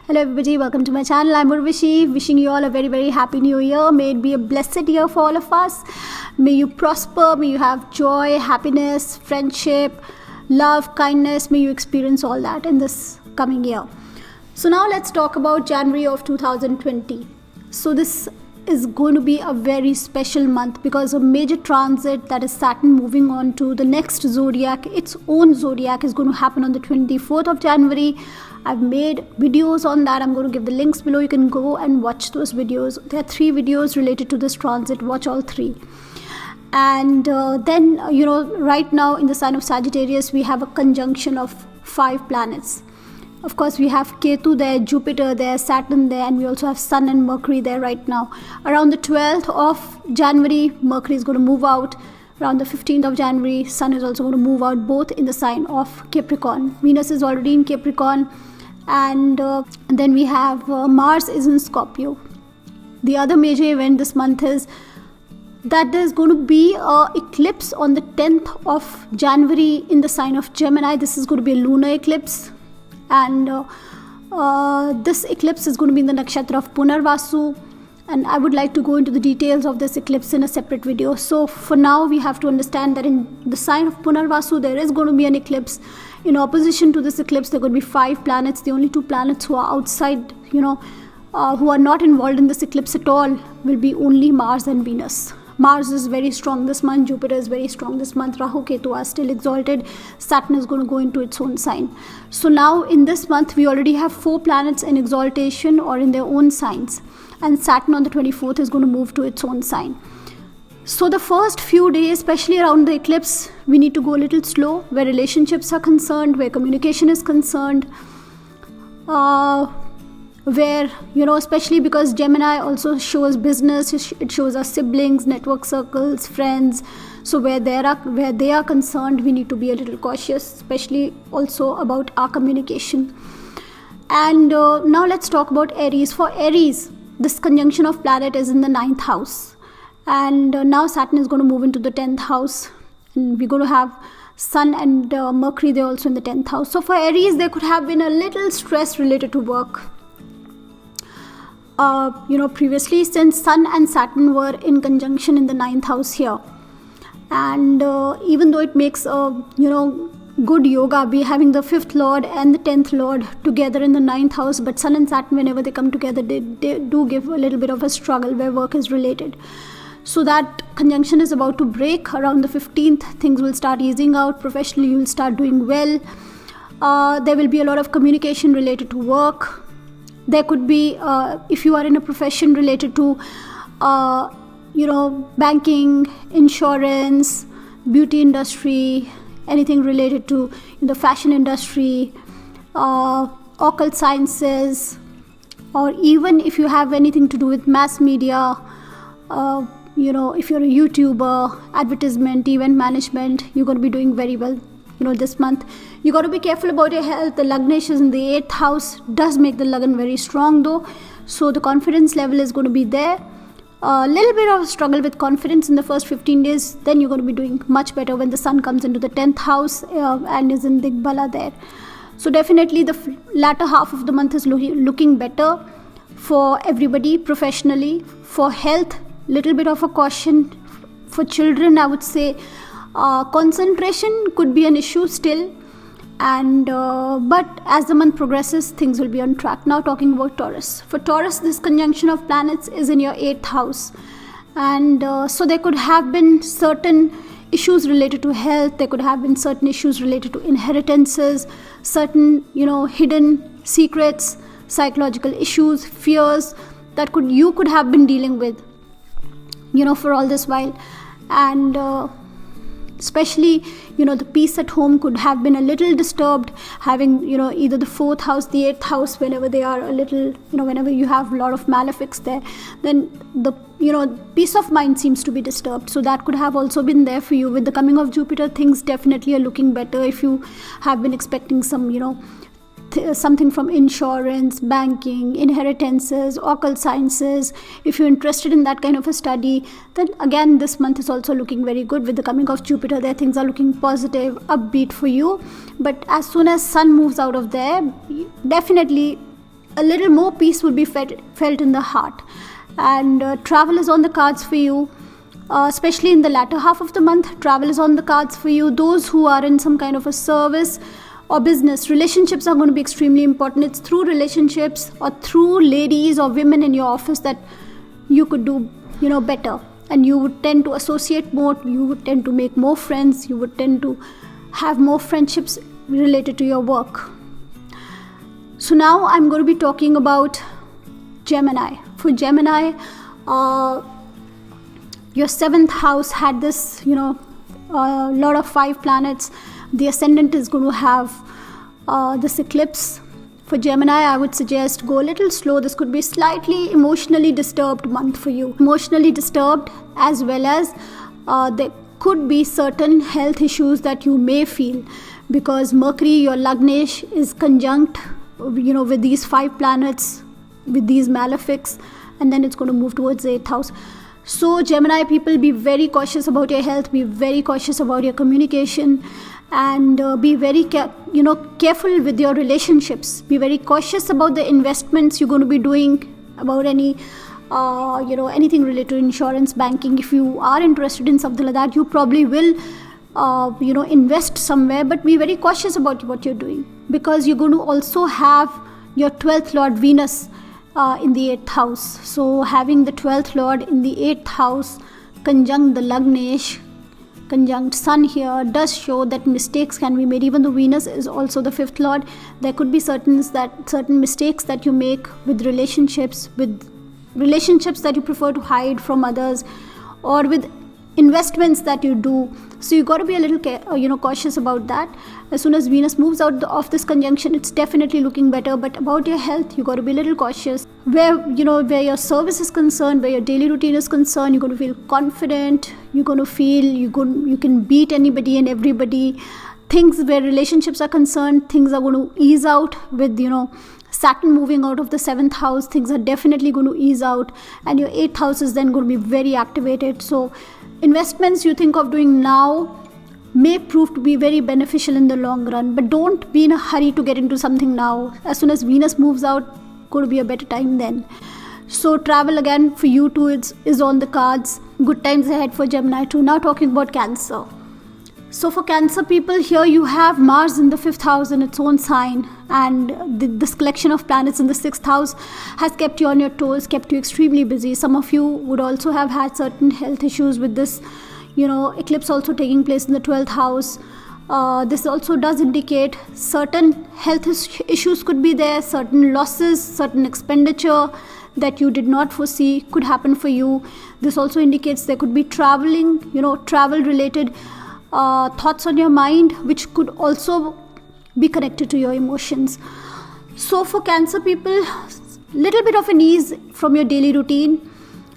Hello everybody, welcome to my channel. I'm Urvashi, wishing you all a very happy new year. May it be a blessed year for all of us. May you prosper, may you have joy, happiness, friendship, love, kindness. May you experience all that in this coming year. So now let's talk about January of 2020. So this is going to be a very special month because a major transit, that is Saturn moving on to the next zodiac, its own zodiac, is going to happen on the 24th of January. I've made videos on that. I'm going to give the links below. You can go and watch those videos. There are 3 videos related to this transit. Watch all 3. And then, right now in the sign of Sagittarius, we have a conjunction of 5 planets. Of course, we have Ketu there, Jupiter there, Saturn there, and we also have Sun and Mercury there right now. Around the 12th of January, Mercury is going to move out. Around the 15th of January, Sun is also going to move out, both in the sign of Capricorn. Venus is already in Capricorn. And then we have Mars is in Scorpio. The other major event this month is that there's going to be an eclipse on the 10th of January in the sign of Gemini. This is going to be a lunar eclipse. And this eclipse is going to be in the nakshatra of Punarvasu. And I would like to go into the details of this eclipse in a separate video. So for now, we have to understand that in the sign of Punarvasu, there is going to be an eclipse. In opposition to this eclipse, there are going to be 5 planets. The only 2 planets who are outside, who are not involved in this eclipse at all, will be only Mars and Venus. Mars is very strong this month. Jupiter is very strong this month. Rahu, Ketu are still exalted. Saturn is going to go into its own sign. So now in this month, we already have 4 planets in exaltation or in their own signs. And Saturn on the 24th is going to move to its own sign. So the first few days, especially around the eclipse, we need to go a little slow where relationships are concerned, where communication is concerned, where, especially because Gemini also shows business, it shows our siblings, network circles, friends. So where they are concerned, we need to be a little cautious, especially also about our communication. And now let's talk about Aries. For Aries, this conjunction of planet is in the 9th house. And now Saturn is going to move into the 10th house. And we're going to have Sun and Mercury, they're also in the 10th house. So for Aries, there could have been a little stress related to work. Previously, since Sun and Saturn were in conjunction in the 9th house here. And even though it makes good yoga, be having the 5th lord and the 10th lord together in the 9th house, but Sun and Saturn, whenever they come together, they do give a little bit of a struggle where work is related. So that conjunction is about to break. Around the 15th, things will start easing out. Professionally, you will start doing well. There will be a lot of communication related to work. There could be, if you are in a profession related to, banking, insurance, beauty industry, anything related to the fashion industry, occult sciences, or even if you have anything to do with mass media, if you're a YouTuber, advertisement, event management, you're going to be doing very well, this month. You got to be careful about your health. The Lagnesh is in the 8th house, does make the Lagan very strong though. So the confidence level is going to be there. A little bit of a struggle with confidence in the first 15 days. Then you're going to be doing much better when the Sun comes into the 10th house and is in Digbala there. So definitely the latter half of the month is looking better for everybody professionally. For health, little bit of a caution. For children, I would say concentration could be an issue still. And but as the month progresses, things will be on track. Now talking about Taurus. For Taurus, this conjunction of planets is in your 8th house. And so there could have been certain issues related to health. There could have been certain issues related to inheritances, certain, hidden secrets, psychological issues, fears that you could have been dealing with, for all this while. And especially, the peace at home could have been a little disturbed, having, either the 4th house, the 8th house, whenever they are a little, whenever you have a lot of malefics there, then the, peace of mind seems to be disturbed. So that could have also been there for you. With the coming of Jupiter, things definitely are looking better. If you have been expecting some, something from insurance, banking, inheritances, occult sciences. If you're interested in that kind of a study, then again this month is also looking very good. With the coming of Jupiter there, things are looking positive, upbeat for you. But as soon as Sun moves out of there, definitely a little more peace will be felt in the heart. And travel is on the cards for you, especially in the latter half of the month. Travel is on the cards for you. Those who are in some kind of a service or business, relationships are going to be extremely important. It's through relationships or through ladies or women in your office that you could do better, and you would tend to associate more, you would tend to make more friends, you would tend to have more friendships related to your work. So now I'm going to be talking about Gemini. For Gemini, your 7th house had this a lot of 5 planets. The ascendant is going to have this eclipse. For Gemini, I would suggest go a little slow. This could be slightly emotionally disturbed month for you. Emotionally disturbed, as well as there could be certain health issues that you may feel, because Mercury, your Lagnesh, is conjunct with these 5 planets, with these malefics, and then it's going to move towards the 8th house. So Gemini people, be very cautious about your health, be very cautious about your communication, and be very careful with your relationships. Be very cautious about the investments you're going to be doing, about any anything related to insurance, banking. If you are interested in something like that, you probably will invest somewhere, but be very cautious about what you're doing, because you're going to also have your 12th lord Venus in the 8th house. So having the 12th lord in the 8th house conjunct the Lagnesh, conjunct Sun here, does show that mistakes can be made. Even though Venus is also the 5th lord, there could be certain mistakes that you make with relationships that you prefer to hide from others, or with investments that you do. So you got to be a little cautious about that. As soon as Venus moves out of this conjunction, it's definitely looking better. But about your health, you got to be a little cautious. Where your service is concerned, where your daily routine is concerned, you're going to feel confident. You're going to feel you can beat anybody and everybody. Things where relationships are concerned, things are going to ease out with Saturn moving out of the 7th house. Things are definitely going to ease out, and your 8th house is then going to be very activated. So investments you think of doing now may prove to be very beneficial in the long run, but don't be in a hurry to get into something now. As soon as Venus moves out, going to be a better time then. So travel again for you too is on the cards. Good times ahead for Gemini too. Now talking about Cancer. So for Cancer people, here you have Mars in the 5th house in its own sign, and this collection of planets in the 6th house has kept you on your toes, kept you extremely busy. Some of you would also have had certain health issues with this, eclipse also taking place in the 12th house. This also does indicate certain health issues could be there, certain losses, certain expenditure that you did not foresee could happen for you. This also indicates there could be travel related thoughts on your mind, which could also be connected to your emotions. So for Cancer people, little bit of an ease from your daily routine,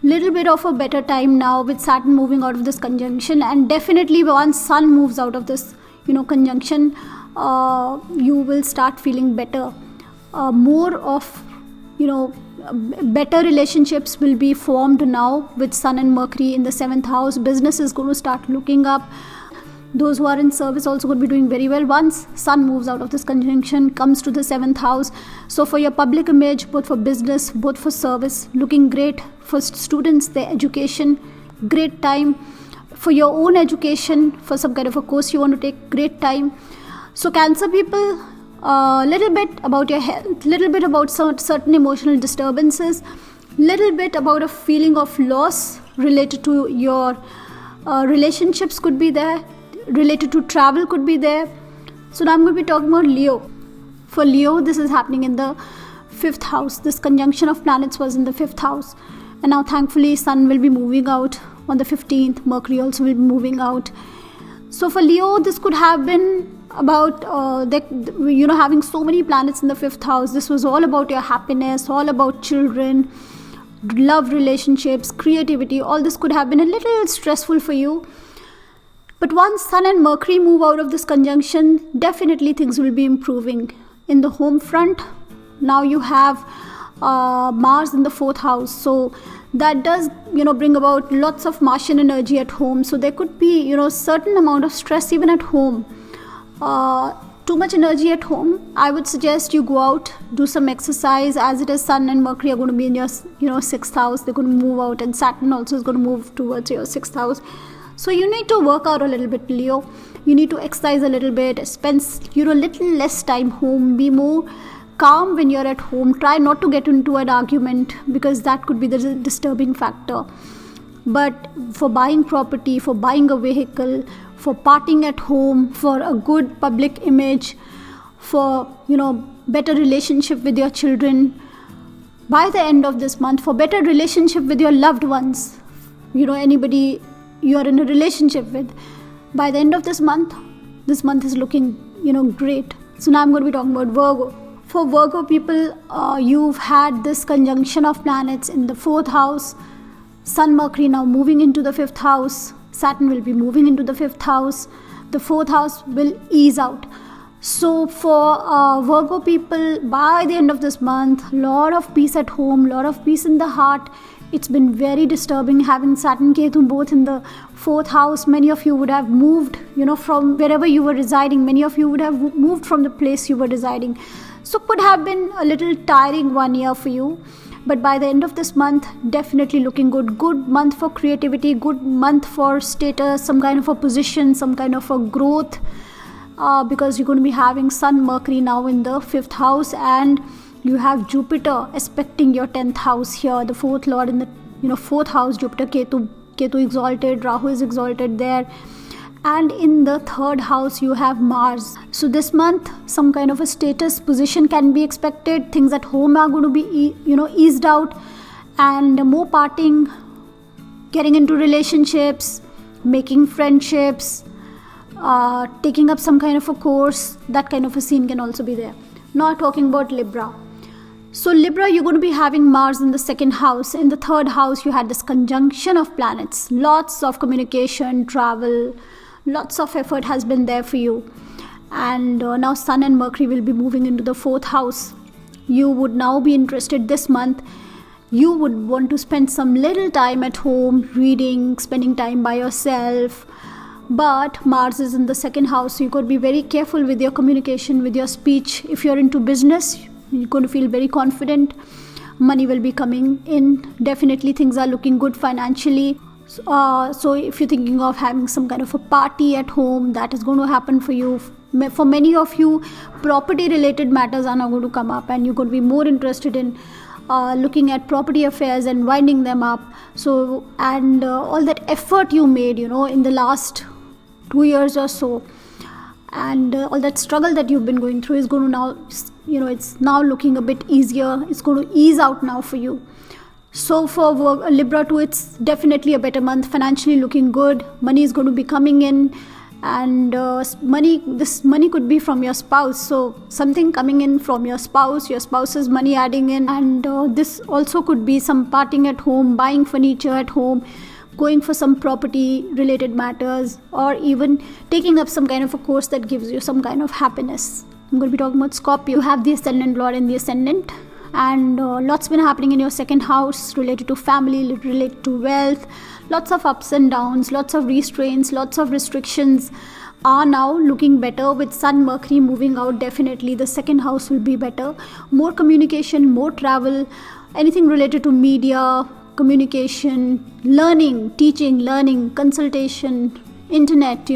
little bit of a better time now with Saturn moving out of this conjunction, and definitely once Sun moves out of this conjunction, you will start feeling better. More of better relationships will be formed now with Sun and Mercury in the 7th house. Business is going to start looking up. Those who are in service also going to be doing very well once Sun moves out of this conjunction, comes to the 7th house. So for your public image, both for business, both for service, looking great. For students, their education, great time. For your own education, for some kind of a course you want to take, great time. So Cancer people, little bit about your health, little bit about certain emotional disturbances, little bit about a feeling of loss related to your relationships could be there, related to travel could be there. So now I'm going to be talking about Leo. For Leo, this is happening in the 5th house. This conjunction of planets was in the 5th house, and now thankfully Sun will be moving out on the 15th. Mercury also will be moving out. So for Leo, this could have been about having so many planets in the 5th house. This was all about your happiness, all about children, love relationships, creativity. All this could have been a little stressful for you. But once Sun and Mercury move out of this conjunction, definitely things will be improving. In the home front, now you have Mars in the 4th house. So that does, bring about lots of Martian energy at home. So there could be, certain amount of stress even at home. too much energy at home, I would suggest you go out, do some exercise. As it is, Sun and Mercury are going to be in your 6th house. They're going to move out, and Saturn also is going to move towards your 6th house. So you need to work out a little bit, Leo. You need to exercise a little bit, spend a little less time home, be more calm when you're at home. Try not to get into an argument, because that could be the disturbing factor. But for buying property, for buying a vehicle, for partying at home, for a good public image, for better relationship with your children, by the end of this month, for better relationship with your loved ones, anybody you are in a relationship with, by the end of this month is looking great. So now I'm going to be talking about Virgo. For Virgo people, you've had this conjunction of planets in the 4th house. Sun, Mercury now moving into the 5th house. Saturn will be moving into the 5th house. The 4th house will ease out. So for Virgo people, by the end of this month, lot of peace at home, lot of peace in the heart. It's been very disturbing having Saturn, Ketu both in the 4th house. Many of you would have moved, from wherever you were residing. Many of you would have moved from the place you were residing. So could have been a little tiring 1 year for you. But by the end of this month, definitely looking good. Good month for creativity, good month for status, some kind of a position, some kind of a growth. Because you're going to be having Sun, Mercury now in the 5th house, and you have Jupiter aspecting your 10th house here, the 4th lord in the 4th house. Jupiter, Ketu exalted, Rahu is exalted there. And in the 3rd house, you have Mars. So this month, some kind of a status position can be expected. Things at home are going to be, eased out. And more partying, getting into relationships, making friendships, taking up some kind of a course. That kind of a scene can also be there. Now talking about Libra. So Libra, you're going to be having Mars in the 2nd house. In the 3rd house, you had this conjunction of planets. Lots of communication, travel, lots of effort has been there for you. And now Sun and Mercury will be moving into the 4th house. You would now be interested this month. You would want to spend some little time at home, reading, spending time by yourself. But Mars is in the 2nd house, so you got to be very careful with your communication, with your speech. If you're into business, you're going to feel very confident. Money will be coming in. Definitely things are looking good financially. So if you're thinking of having some kind of a party at home, that is going to happen for you. For many of you, property related matters are now going to come up, and you're going to be more interested in looking at property affairs and winding them up. So all that effort you made in the last 2 years or so, and all that struggle that you've been going through is going to now it's now looking a bit easier. It's going to ease out now for you. So for Libra too, it's definitely a better month. Financially looking good. Money is going to be coming in, and this money could be from your spouse. So something coming in from your spouse's money adding in, and this also could be some partying at home, buying furniture at home, going for some property related matters, or even taking up some kind of a course that gives you some kind of happiness. I'm going to be talking about Scorpio. You have the ascendant lord in the ascendant. And lots been happening in your 2nd house related to family, related to wealth. Lots of ups and downs, lots of restraints, lots of restrictions are now looking better. With Sun, Mercury moving out, definitely the 2nd house will be better. More communication, more travel, anything related to media, communication, learning, teaching, learning, consultation, internet,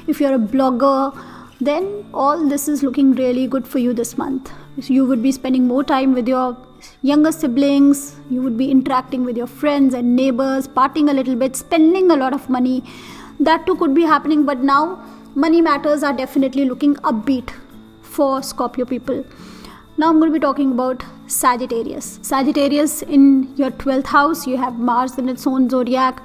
if you're a blogger, then all this is looking really good for you this month. So you would be spending more time with your younger siblings, you would be interacting with your friends and neighbors, partying a little bit, spending a lot of money. That too could be happening, but now money matters are definitely looking upbeat for Scorpio people. Now I'm going to be talking about Sagittarius. Sagittarius, in your 12th house, you have Mars in its own zodiac.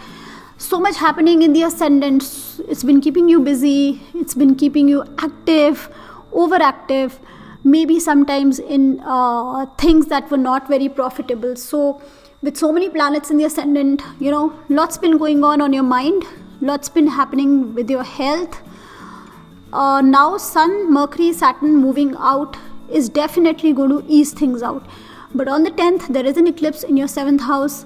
So much happening in the ascendant. It's been keeping you busy. It's been keeping you active, overactive. Maybe sometimes in things that were not very profitable. So with so many planets in the ascendant, lots been going on your mind. Lots been happening with your health. Now Sun, Mercury, Saturn moving out is definitely going to ease things out. But on the 10th, there is an eclipse in your 7th house.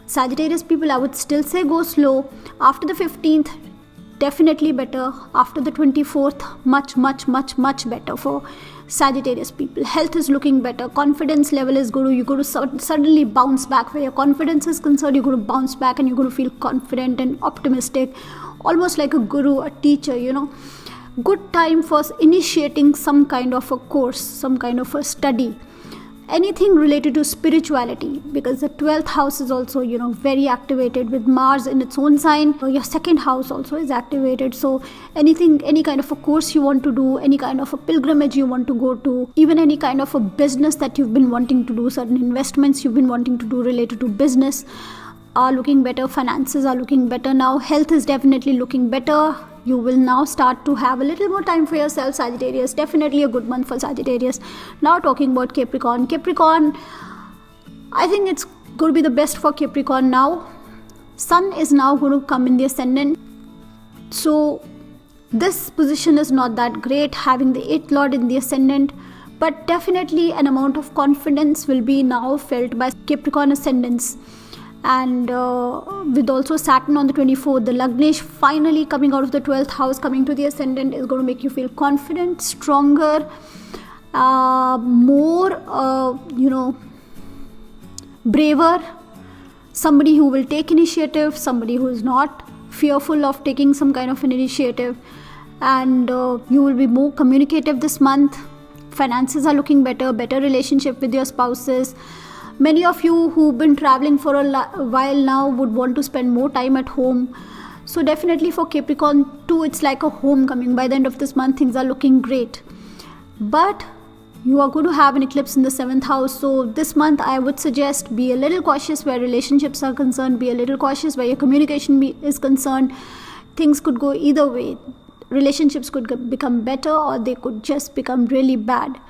Sagittarius people, I would still say go slow. After the 15th, definitely better. After the 24th, much better for Sagittarius people. Health is looking better. Confidence level is good. You're going to suddenly bounce back. Where your confidence is concerned, you're going to bounce back and you're going to feel confident and optimistic. Almost like a guru, a teacher, Good time for initiating some kind of a course, some kind of a study. Anything related to spirituality, because the 12th house is also very activated with Mars in its own sign. Your second house also is activated, so any kind of a course you want to do, any kind of a pilgrimage you want to go to, even any kind of a business that you've been wanting to do, certain investments you've been wanting to do related to business are looking better. Finances are looking better now. Health is definitely looking better. You will now start to have a little more time for yourself, Sagittarius. Definitely a good month for Sagittarius. Now talking about Capricorn. Capricorn, I think it's going to be the best for Capricorn now. Sun is now going to come in the ascendant. So this position is not that great, having the 8th Lord in the ascendant. But definitely an amount of confidence will be now felt by Capricorn ascendants. And with also Saturn on the 24th, the Lagnesh finally coming out of the 12th house, coming to the ascendant, is going to make you feel confident, stronger, more, braver. Somebody who will take initiative, somebody who is not fearful of taking some kind of an initiative. And you will be more communicative this month. Finances are looking better relationship with your spouses. Many of you who've been traveling for a while now would want to spend more time at home. So definitely for Capricorn too, it's like a homecoming. By the end of this month, things are looking great. But you are going to have an eclipse in the 7th house. So this month, I would suggest be a little cautious where relationships are concerned. Be a little cautious where your communication is concerned. Things could go either way. Relationships could become better or they could just become really bad.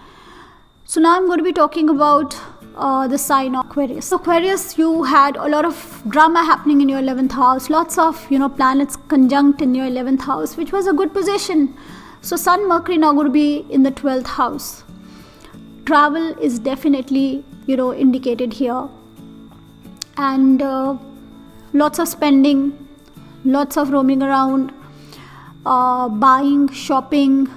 So now I'm going to be talking about the sign of Aquarius. So Aquarius, you had a lot of drama happening in your 11th house. Lots of, planets conjunct in your 11th house, which was a good position. So Sun, Mercury now going to be in the 12th house. Travel is definitely, indicated here. And lots of spending, lots of roaming around, buying, shopping.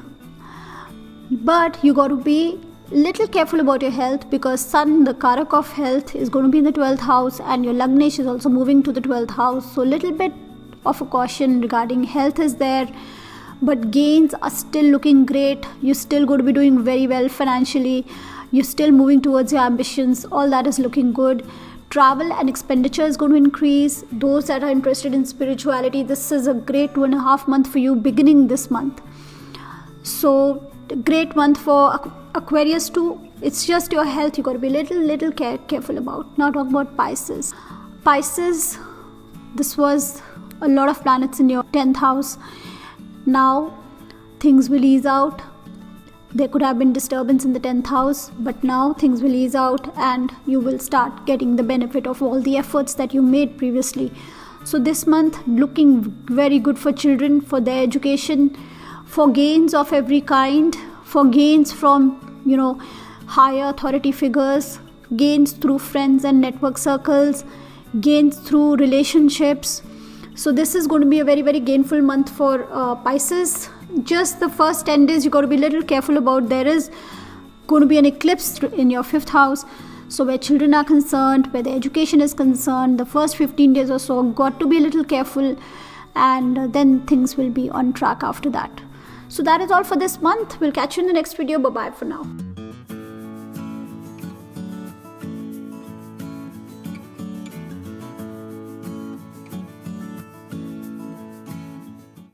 But you got to be little careful about your health, because Sun, the Karak of health, is going to be in the 12th house, and your Lagnesh is also moving to the 12th house. So little bit of a caution regarding health is there, but gains are still looking great. You're still going to be doing very well financially. You're still moving towards your ambitions. All that is looking good. Travel and expenditure is going to increase. Those that are interested in spirituality, this is a great 2.5 month for you beginning this month. So great month for Aquarius too. It's just your health you got to be little careful about. Now talk about Pisces. Pisces, this was a lot of planets in your 10th house. Now things will ease out. There could have been disturbance in the 10th house, but now things will ease out and you will start getting the benefit of all the efforts that you made previously. So this month looking very good for children, for their education, for gains of every kind, for gains from higher authority figures, gains through friends and network circles, gains through relationships. So this is going to be a very gainful month for Pisces. Just the first 10 days you got to be a little careful about. There is going to be an eclipse in your 5th house. So where children are concerned, where the education is concerned, the first 15 days or so got to be a little careful, and then things will be on track after that. So that is all for this month. We'll catch you in the next video. Bye-bye for now.